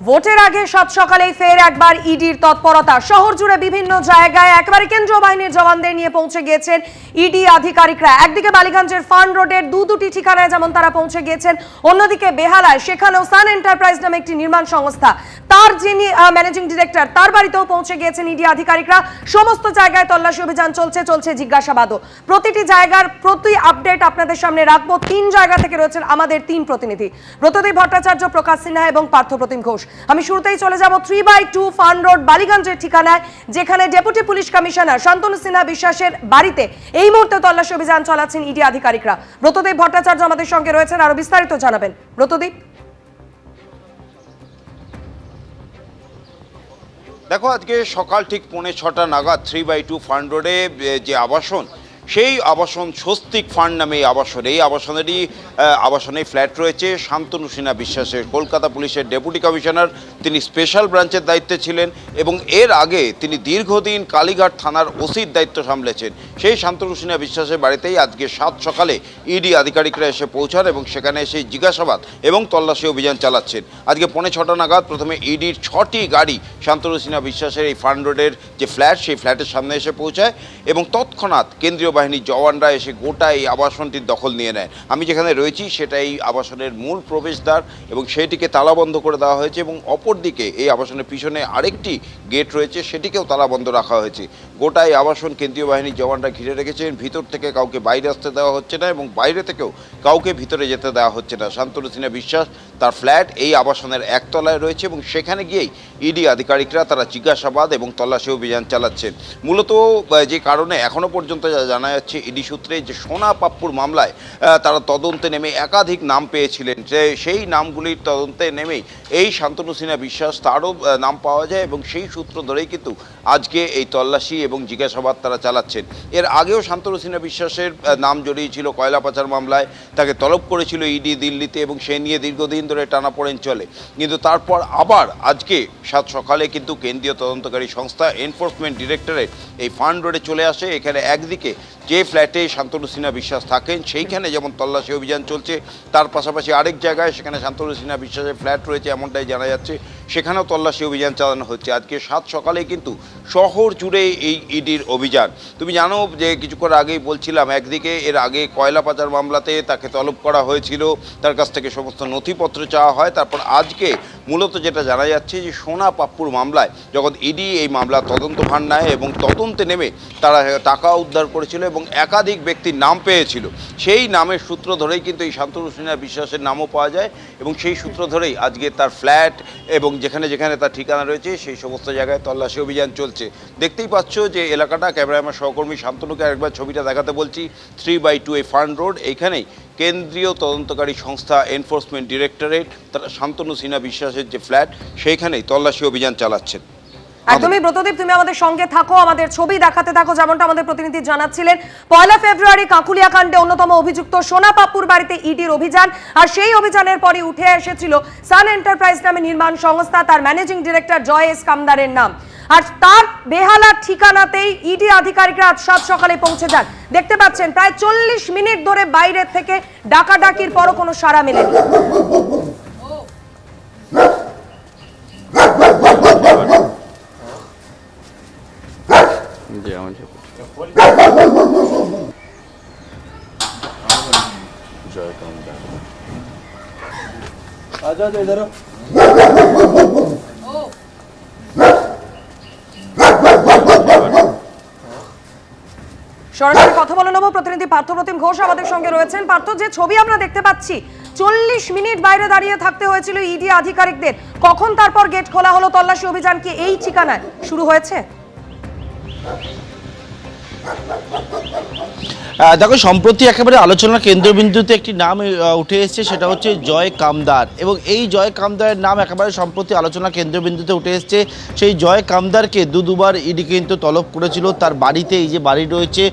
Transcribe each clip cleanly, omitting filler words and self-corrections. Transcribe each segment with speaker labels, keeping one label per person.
Speaker 1: ভোটের আগে সাত সকালেই ফের একবার ইডির তৎপরতা। শহর জুড়ে বিভিন্ন জায়গায় একেবারে কেন্দ্রীয় বাহিনীর জওয়ানদের নিয়ে পৌঁছে গিয়েছেন ইডি আধিকারিকরা। একদিকে বালিগঞ্জের ফান্ড রোডের দুটি ঠিকানায় যেমন তারা পৌঁছে গিয়েছেন, অন্যদিকে বেহালায় সেখানেও সান এন্টারপ্রাইজ নামে একটি নির্মাণ সংস্থা, তার যিনি ম্যানেজিং ডিরেক্টর, তার বাড়িতেও পৌঁছে গিয়েছেন ইডি আধিকারিকরা। সমস্ত জায়গায় তল্লাশি অভিযান চলছে জিজ্ঞাসাবাদও। প্রতিটি জায়গার প্রতি আপডেট আপনাদের সামনে রাখবো। 3 জায়গা থেকে রয়েছেন আমাদের 3 প্রতিনিধি, ব্রতদীপ ভট্টাচার্য, প্রকাশ সিনহা এবং পার্থপ্রতিম ঘোষ। আমি শুরুতেই চলে যাব 3/2 ফান্ড রোড বালিগঞ্জের ঠিকানায়, যেখানে deputy police commissioner Shantanu Sinha বিশ্বাসের বাড়িতে এই মুহূর্তে তল্লাশি অভিযান চালাচ্ছেন ইডি আধিকারিকরা। ব্রতদীপ ভট্টাচার্য আমাদের সঙ্গে রয়েছেন, আরো বিস্তারিত জানাবেন। ব্রতদীপ,
Speaker 2: দেখো, আজকে সকাল ঠিক 5:45 নাগাদ 3/2 ফান্ড রোডে যে আবাসন, সেই আবাসন স্বস্তিক ফান্ড নামে এই আবাসনে ফ্ল্যাট রয়েছে শান্তনু সিনহা বিশ্বাসের। কলকাতা পুলিশের ডেপুটি কমিশনার, তিনি স্পেশাল ব্রাঞ্চের দায়িত্বে ছিলেন এবং এর আগে তিনি দীর্ঘদিন কালীঘাট থানার ওসির দায়িত্ব সামলেছেন। সেই শান্তনু সিনহা বিশ্বাসের বাড়িতেই আজকে 7 সকালে ইডি আধিকারিকরা এসে পৌঁছান এবং সেখানে এসে জিজ্ঞাসাবাদ এবং তল্লাশি অভিযান চালাচ্ছেন। আজকে 5:45 নাগাদ প্রথমে ইডির 6টি গাড়ি শান্তনু সিনহা বিশ্বাসের এই ফান্ড রোডের যে ফ্ল্যাট, সেই ফ্ল্যাটের সামনে এসে পৌঁছায় এবং তৎক্ষণাৎ কেন্দ্রীয় বাহিনীর জওয়ানরা এসে গোটা এই আবাসনটির দখল নিয়ে নেয়। আমি যেখানে রয়েছি সেটা এই আবাসনের মূল প্রবেশদ্বার এবং সেটিকে তালাবন্ধ করে দেওয়া হয়েছে এবং অপরদিকে এই আবাসনের পিছনে আরেকটি গেট রয়েছে, সেটিকেও তালাবন্ধ রাখা হয়েছে। গোটা এই আবাসন কেন্দ্রীয় বাহিনীর জওয়ানরা ঘিরে রেখেছেন। ভিতর থেকে কাউকে বাইরে আসতে দেওয়া হচ্ছে না এবং বাইরে থেকেও কাউকে ভিতরে যেতে দেওয়া হচ্ছে না। শান্তনু সিনহা বিশ্বাস, তার ফ্ল্যাট এই আবাসনের একতলায় রয়েছে এবং সেখানে গিয়েই ইডি আধিকারিকরা তারা জিজ্ঞাসাবাদ এবং তল্লাশি অভিযান চালাচ্ছেন। মূলত যে কারণে এখনও পর্যন্ত যা জানা যাচ্ছে ইডি সূত্রে, যে সোনা পাপ্পুর মামলায় তারা তদন্তে নেমে একাধিক নাম পেয়েছিলেন, যে সেই নামগুলির তদন্তে নেমেই এই শান্তনু সিনহা বিশ্বাস, তারও নাম পাওয়া যায় এবং সেই সূত্র ধরেই কিন্তু আজকে এই তল্লাশি এবং জিজ্ঞাসাবাদ তারা চালাচ্ছেন। এর আগেও শান্তনু সিনহা বিশ্বাসের নাম জড়িয়েছিল কয়লা পাচার মামলায়, তাকে তলব করেছিল ইডি দিল্লিতে এবং সে নিয়ে দীর্ঘদিন ধরে টানাপোড়েন চলে। কিন্তু তারপর আবার আজকে 7 সকালে কিন্তু কেন্দ্রীয় তদন্তকারী সংস্থা এনফোর্সমেন্ট ডিরেক্টরেট এই ফান্ড রোডে চলে আসে। এখানে একদিকে যে ফ্ল্যাটে শান্তনু সিনহা বিশ্বাস থাকেন সেইখানে যেমন তল্লাশি অভিযান চলছে, তার পাশাপাশি আরেক জায়গায় সেখানে শান্তনু সিনহা বিশ্বাসের ফ্ল্যাট রয়েছে এমনটাই জানা যাচ্ছে, সেখানেও তল্লাশি অভিযান চালানো হচ্ছে। আজকে 7 সকালে কিন্তু শহর জুড়ে এই ইডির অভিযান। তুমি জানো যে কিছুক্ষণ আগেই বলছিলাম, একদিকে এর আগে কয়লা পাচার মামলাতে তাকে তলব করা হয়েছিল, তার কাছ থেকে সমস্ত নথিপত্র চাওয়া হয়। তারপর আজকে মূলত যেটা জানা যাচ্ছে যে সোনা পাপ্পুর মামলায় যখন ইডি এই মামলা তদন্তভার নেয় এবং তদন্তে নেমে তারা টাকা উদ্ধার করেছিল এবং একাধিক ব্যক্তির নাম পেয়েছিল, সেই নামের সূত্র ধরেই কিন্তু এই শান্তনু সিনহা বিশ্বাসের নামও পাওয়া যায় এবং সেই সূত্র ধরেই আজকে তার ফ্ল্যাট এবং যেখানে যেখানে তার ঠিকানা রয়েছে সেই সমস্ত জায়গায় তল্লাশি অভিযান চলছে। দেখতেই পাচ্ছ যে এলাকাটা, ক্যামেরায় আমার সহকর্মী শান্তনুকে আরেকবার ছবিটা দেখাতে বলছি। 3/2 এই ফান্ড রোড, এইখানেই কেন্দ্রীয় তদন্তকারী সংস্থা এনফোর্সমেন্ট ডিরেক্টরেট তারা শান্তনু সিনহা বিশ্বাসের যে ফ্ল্যাট, সেইখানেই তল্লাশি অভিযান চালাচ্ছেন।
Speaker 1: একদমই ব্রতদীপ, তুমি আমাদের সঙ্গে থাকো, আমাদের ছবি দেখাতে থাকো। যেমনটা আমাদের প্রতিনিধি জানাচ্ছিলেন, 1 ফেব্রুয়ারি কাকুলিয়া কাণ্ডে অন্যতম অভিযুক্ত সোনা পাপ্পুর বাড়িতে ইডির অভিযান, আর সেই অভিযানের পরই উঠে এসেছিল সান এন্টারপ্রাইজ নামে নির্মাণ সংস্থা, তার ম্যানেজিং ডিরেক্টর জয় এস কামদারের নাম। আর তার বেহালার ঠিকানাতেই ইডি আধিকারিকরা আজ 7 সকালে পৌঁছে যান। দেখতে পাচ্ছেন প্রায় 40 মিনিট ধরে বাইরের থেকে ডাকাডাকির পরও কোনো সাড়া মেলেনি। সরাসরি কথা বলে নেব, প্রতিনিধি পার্থপ্রতিম ঘোষ আমাদের সঙ্গে রয়েছেন। পার্থ, যে ছবি আমরা দেখতে পাচ্ছি, 40 মিনিট বাইরে দাঁড়িয়ে থাকতে হয়েছিল ইডি আধিকারিকদের, কখন তারপর গেট খোলা হলো? তল্লাশি অভিযান কি এই ঠিকানায় শুরু হয়েছে?
Speaker 3: দেখো, সম্প্রতি একেবারে আলোচনার কেন্দ্রবিন্দুতে একটি নাম উঠে এসেছে, সেটা হচ্ছে জয় কামদার। এবং এই জয় কামদারের নাম একেবারে সম্প্রতি আলোচনার কেন্দ্রবিন্দুতে উঠে এসেছে। সেই জয় কামদারকে দুবার ইডি কিন্তু তলব করেছিল তার বাড়িতে। এই যে বাড়ি রয়েছে,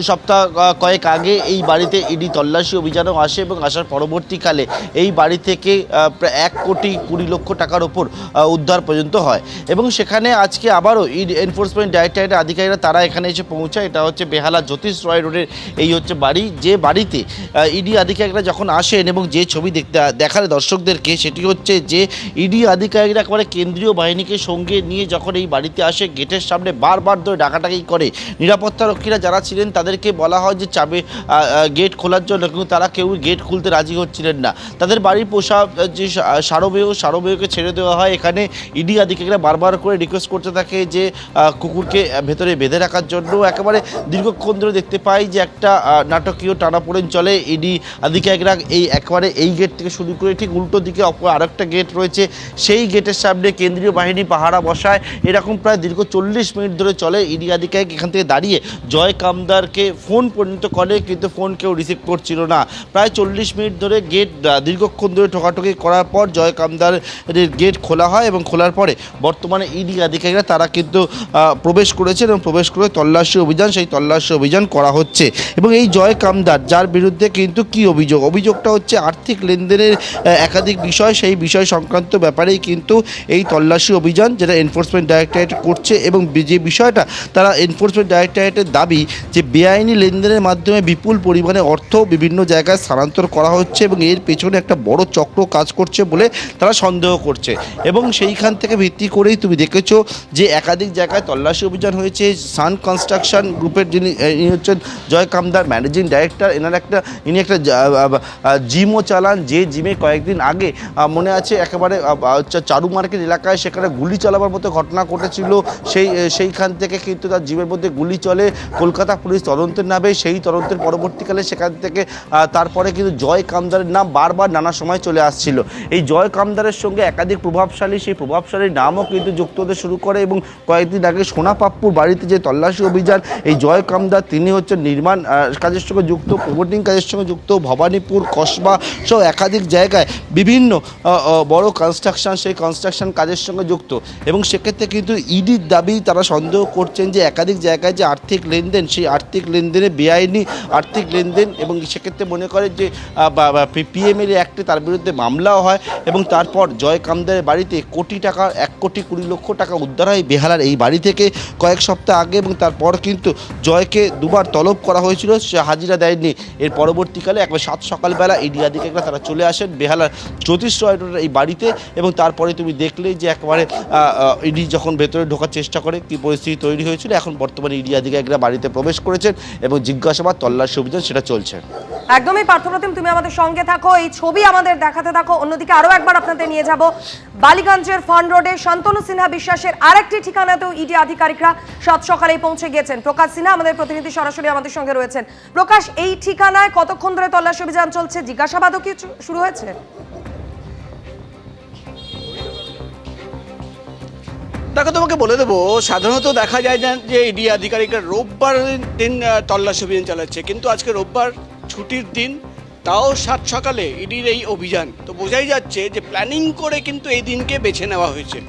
Speaker 3: সপ্তাহ কয়েক আগে এই বাড়িতে ইডি তল্লাশি অভিযানও আসে এবং আসার পরবর্তীকালে এই বাড়ি থেকে প্রায় 1,20,00,000 টাকার ওপর উদ্ধার পর্যন্ত হয়। এবং সেখানে আজকে আবারও ইডি এনফোর্সমেন্ট ডাইরেক্টরেটের আধিকারিকরা তারা এখানে এসে পৌঁছায়। এটা হচ্ছে বেহালা জ্যোতিষ রয় রোডের এই হচ্ছে বাড়ি, যে বাড়িতে ইডি আধিকারিকরা যখন আসেন এবং যে ছবি দেখালে দর্শকদেরকে, সেটি হচ্ছে যে ইডি আধিকারিকরা একেবারে কেন্দ্রীয় বাহিনীকে সঙ্গে নিয়ে যখন এই বাড়িতে আসে, গেটের সামনে বারবার ধরে ডাকাডাকি করে। নিরাপত্তারক্ষীরা যারা ছিলেন তাদেরকে বলা হয় যে চাবি গেট খোলার জন্য, কিন্তু তারা কেউ গেট খুলতে রাজি হচ্ছিলেন না। তাদের বাড়ির পোষা যে সারবেয়কে ছেড়ে দেওয়া হয়। এখানে ইডি আধিকারিকরা বারবার করে রিকোয়েস্ট করতে থাকে যে কুকুরকে ভেতরে বেঁধে রাখার জন্য। একেবারে দীর্ঘক্ষণ ধরে দেখতে পাই যে একটা নাটকীয় টানাপোড়েন চলে। ইডি আধিকারিকরা একেবারে এই গেট থেকে শুরু করে ঠিক উল্টো দিকে আরেকটা গেট রয়েছে, সেই গেটের সামনে কেন্দ্রীয় বাহিনী পাহারা বসায়। এরকম প্রায় দীর্ঘ 40 মিনিট ধরে চলে। ইডি আধিকারিক এখান থেকে দাঁড়িয়ে জয় কামদারকে ফোন পর্যন্ত করে, কিন্তু ফোন কেউ রিসিভ করছিল না। প্রায় 40 মিনিট ধরে গেট দীর্ঘক্ষণ ধরে ঠোকাঠুকি করার পর জয় কামদারের গেট খোলা হয় এবং খোলার পরে বর্তমানে ইডি আধিকারিকরা তারা কিন্তু প্রবেশ করেছেন এবং প্রবেশ করে তল্লাশি অভিযান, সেই তল্লাশি অভিযান করা হচ্ছে। এবং এই জয় কামদার, যার বিরুদ্ধে কিন্তু কি অভিযোগটা হচ্ছে আর্থিক লেনদেনের একাধিক বিষয়, সেই বিষয় সংক্রান্ত ব্যাপারেই কিন্তু এই তল্লাশি অভিযান যেটা এনফোর্সমেন্ট ডাইরেক্টরেট করছে। এবং যে বিষয়টা তারা এনফোর্সমেন্ট ডাইরেক্টরেটের দাবি যে বেআইনি লেনদেনের মাধ্যমে বিপুল পরিমাণে অর্থ বিভিন্ন জায়গায় স্থানান্তর করা হচ্ছে এবং এর পেছনে একটা বড় চক্র কাজ করছে বলে তারা সন্দেহ করছে। এবং সেইখান থেকে ভিত্তি করেই তুমি দেখেছো যে একাধিক জায়গায় তল্লাশি অভিযান হয়েছে। সান কনস্ট্রাকশন গ্রুপের যিনি হচ্ছেন জয় কামদার ম্যানেজিং ডাইরেক্টর, ইনি একটা জিমও চালান, যে জিমে কয়েকদিন আগে মনে আছে একেবারে চারু মার্কেট এলাকায় সেখানে গুলি চালাবার মতো ঘটনা ঘটেছিল। সেইখান থেকে কিন্তু তার জিমের মধ্যে গুলি চলে, কলকাতা পুলিশ তদন্তের নামে। সেই তদন্তের পরবর্তীকালে সেখান থেকে তারপরে কিন্তু জয় কামদারের নাম বারবার নানা সময় চলে আসছিল। এই জয় কামদারের সঙ্গে একাধিক প্রভাবশালী, সেই প্রভাবশালীর নামও কিন্তু যুক্ত হতে শুরু করে। এবং কয়েকদিন আগে সোনাপাপ্পুর বাড়িতে যে তল্লাশি অভিযান, এই জয় কামদার তিনি হচ্ছেন নির্মাণ কাজের সঙ্গে যুক্ত, প্রমোটিং কাজের সঙ্গে যুক্ত, ভবানীপুর, কসবা সহ একাধিক জায়গায় বিভিন্ন বড় কনস্ট্রাকশন, সেই কনস্ট্রাকশন কাজের সঙ্গে যুক্ত। এবং সেক্ষেত্রে কিন্তু ইডির দাবি, তারা সন্দেহ করছেন যে একাধিক জায়গায় যে আর্থিক লেনদেন, সেই আর্থিক লেনদেনে বেআইনি আর্থিক লেনদেন। এবং সেক্ষেত্রে মনে করে যে পিএমএলএ অ্যাক্টে তার বিরুদ্ধে মামলাও হয়। এবং তারপর জয় কামদারের বাড়িতে 1,20,00,000 টাকা উদ্ধার হয় বেহালার এই বাড়ি থেকে কয়েক সপ্তাহ আগে। এবং তারপর কিন্তু জয়কে দুবার তলব করা হয়েছিল, সে হাজিরা দেয়নি। এর পরবর্তীকালে একবার 7 সকালবেলা ইডি আধিকারিকরা তারা চলে আসেন বেহালার জ্যোতিষ রয় রোডের এই বাড়িতে। এবং তারপরে তুমি দেখলেই যে একেবারে ইডি যখন ভেতরে ঢোকার চেষ্টা করে কী পরিস্থিতি তৈরি হয়েছিল। এখন বর্তমানে ইডি আধিকারিকরা বাড়িতে প্রবেশ করেছেন এবং জিজ্ঞাসাবাদ, তল্লাশি অভিযান সেটা চলছে।
Speaker 1: একদমই পার্থপ্রতিম, তুমি আমাদের সঙ্গে থাকো, এই ছবি আমাদের দেখাতে থাকো। অন্যদিকে আরো একবার আপনাদের নিয়ে যাব বালিগঞ্জের ফান রোডে শান্তনু সিনহা বিশ্বাসের আরেকটি ঠিকানাতেও ইডি আধিকারিকরা 7 সকালেই পৌঁছে গিয়েছেন। প্রকাশ সিনহা আমাদের প্রতিনিধি সরাসরি আমাদের সঙ্গে রয়েছেন। প্রকাশ, এই ঠিকানায় কতক্ষণ ধরে তল্লাশি অভিযান চলছে? জিজ্ঞাসাবাদও কি শুরু হয়েছে?
Speaker 4: দেখো, তোমাকে বলে দেবো, সাধারণত দেখা যায় না যে ইডি আধিকারিকরা রোববার দিন তল্লাশি অভিযান চালাচ্ছে, কিন্তু আজকে রোববার ছুটির দিন, তাও 7 সকালে ইডির এই অভিযান। তো বোঝাই যাচ্ছে যে প্ল্যানিং করে কিন্তু এই দিনকে বেছে নেওয়া হয়েছে।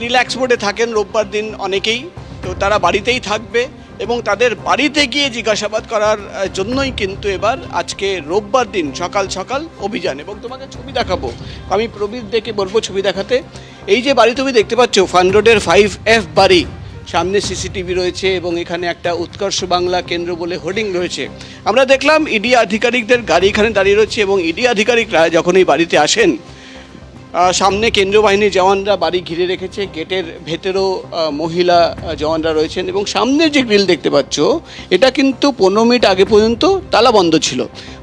Speaker 4: রিল্যাক্স মোডে থাকেন রোববার দিন অনেকেই, তো তারা বাড়িতেই থাকবে এবং তাদের বাড়িতে গিয়ে জিজ্ঞাসাবাদ করার জন্যই কিন্তু এবার আজকে রোববার দিন সকাল সকাল অভিযান। এবং তোমাকে ছবি দেখাবো, আমি প্রবীর দেখে বলবো ছবি দেখাতে। এই যে বাড়ি তুমি দেখতে পাচ্ছ, ফান রোডের 5F বাড়ি, সামনে সিসিটিভি রয়েছে এবং এখানে একটা উৎকর্ষ বাংলা কেন্দ্র বলে হোর্ডিং রয়েছে। আমরা দেখলাম ইডি আধিকারিকদের গাড়ি এখানে দাঁড়িয়ে রয়েছে এবং ইডি আধিকারিকরা যখন এই বাড়িতে আসেন, সামনে কেন্দ্রীয় বাহিনীর জওয়ানরা বাড়ি ঘিরে রেখেছে, গেটের ভেতরেও মহিলা জওয়ানরা রয়েছেন। এবং সামনের যে গ্রিল দেখতে পাচ্ছ, এটা কিন্তু 15 মিনিট আগে পর্যন্ত তালা বন্ধ ছিল।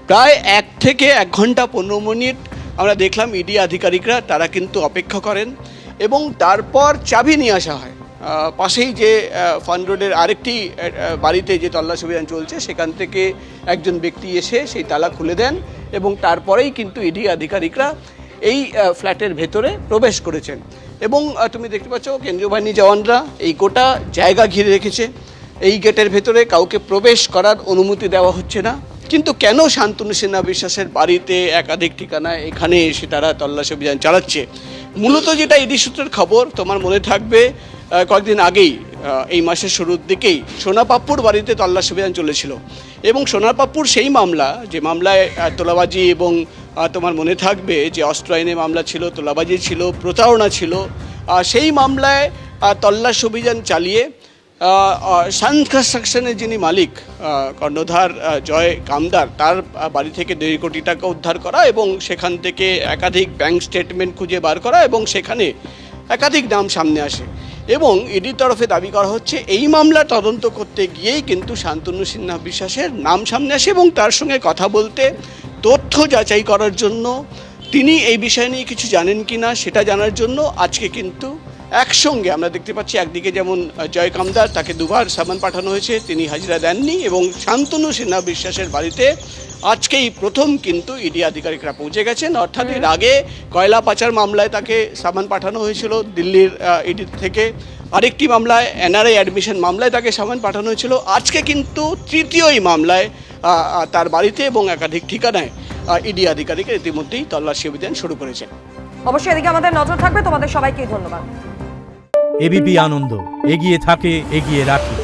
Speaker 4: প্রায় 1 থেকে 1 ঘন্টা 15 মিনিট আমরা দেখলাম ইডি আধিকারিকরা তারা কিন্তু অপেক্ষা করেন এবং তারপর চাবি নিয়ে আসা হয়। পাশেই যে ফান রোডের আরেকটি বাড়িতে যে তল্লাশি অভিযান চলছে, সেখান থেকে একজন ব্যক্তি এসে সেই তালা খুলে দেন এবং তারপরেই কিন্তু ইডি আধিকারিকরা এই ফ্ল্যাটের ভেতরে প্রবেশ করেছেন। এবং তুমি দেখতে পাচ্ছ কেন্দ্রীয় বাহিনী জওয়ানরা এই গোটা জায়গা ঘিরে রেখেছে। এই গেটের ভেতরে কাউকে প্রবেশ করার অনুমতি দেওয়া হচ্ছে না। কিন্তু কেন শান্তনু সিনহা বিশ্বাসের বাড়িতে একাধিক ঠিকানায় এখানে এসে তারা তল্লাশি অভিযান চালাচ্ছে? মূলত যেটা ইডি সূত্রের খবর, তোমার মনে থাকবে কয়েকদিন আগেই এই মাসের শুরুর দিকেই সোনাপাপ্পুর বাড়িতে তল্লাশি অভিযান চলেছিল। এবং সোনাপাপ্পুর সেই মামলা, যে মামলায় তোলাবাজি এবং তোমার মনে থাকবে যে অস্ত্র আইনে মামলা ছিল, তোলাবাজি ছিল, প্রতারণা ছিল, সেই মামলায় তল্লাশি অভিযান চালিয়ে সান কনস্ট্রাকশনের যিনি মালিক কর্ণধার জয় কামদার, তার বাড়ি থেকে 1.5 কোটি টাকা উদ্ধার করা এবং সেখান থেকে একাধিক ব্যাংক স্টেটমেন্ট খুঁজে বার করা এবং সেখানে একাধিক নাম সামনে আসে এবং ইডির তরফে দাবি করা হচ্ছে এই মামলা তদন্ত করতে গিয়েই কিন্তু শান্তনু সিনহা বিশ্বাসের নাম সামনে আসে এবং তার সঙ্গে কথা বলতে, তথ্য যাচাই করার জন্য, তিনি এই বিষয় নিয়ে কিছু জানেন কি না সেটা জানার জন্য আজকে কিন্তু একসঙ্গে আমরা দেখতে পাচ্ছি একদিকে যেমন জয় কামদার, তাকে 2বার সামান পাঠানো হয়েছে, তিনি হাজিরা দেননি এবং শান্তনু সিনহা বিশ্বাসের বাড়িতে আজকেই প্রথম কিন্তু ইডি আধিকারিকরা পৌঁছে গেছেন। অর্থাৎ এর আগে কয়লা পাচার মামলায় তাকে সামান পাঠানো হয়েছিল দিল্লির ইডি থেকে, আরেকটি মামলায় এনআরআই অ্যাডমিশন মামলায় তাকে সামান পাঠানো হয়েছিল, আজকে কিন্তু তৃতীয় এই মামলায় তার বাড়িতে এবং একাধিক ঠিকানায় ইডি আধিকারিকরা ইতিমধ্যেই তল্লাশি অভিযান শুরু করেছেন।
Speaker 1: অবশ্যই এদিকে আমাদের নজর থাকবে। তোমাদের সবাইকে ধন্যবাদ।
Speaker 5: এবিপি আনন্দ, এগিয়ে থাকে, এগিয়ে রাখে।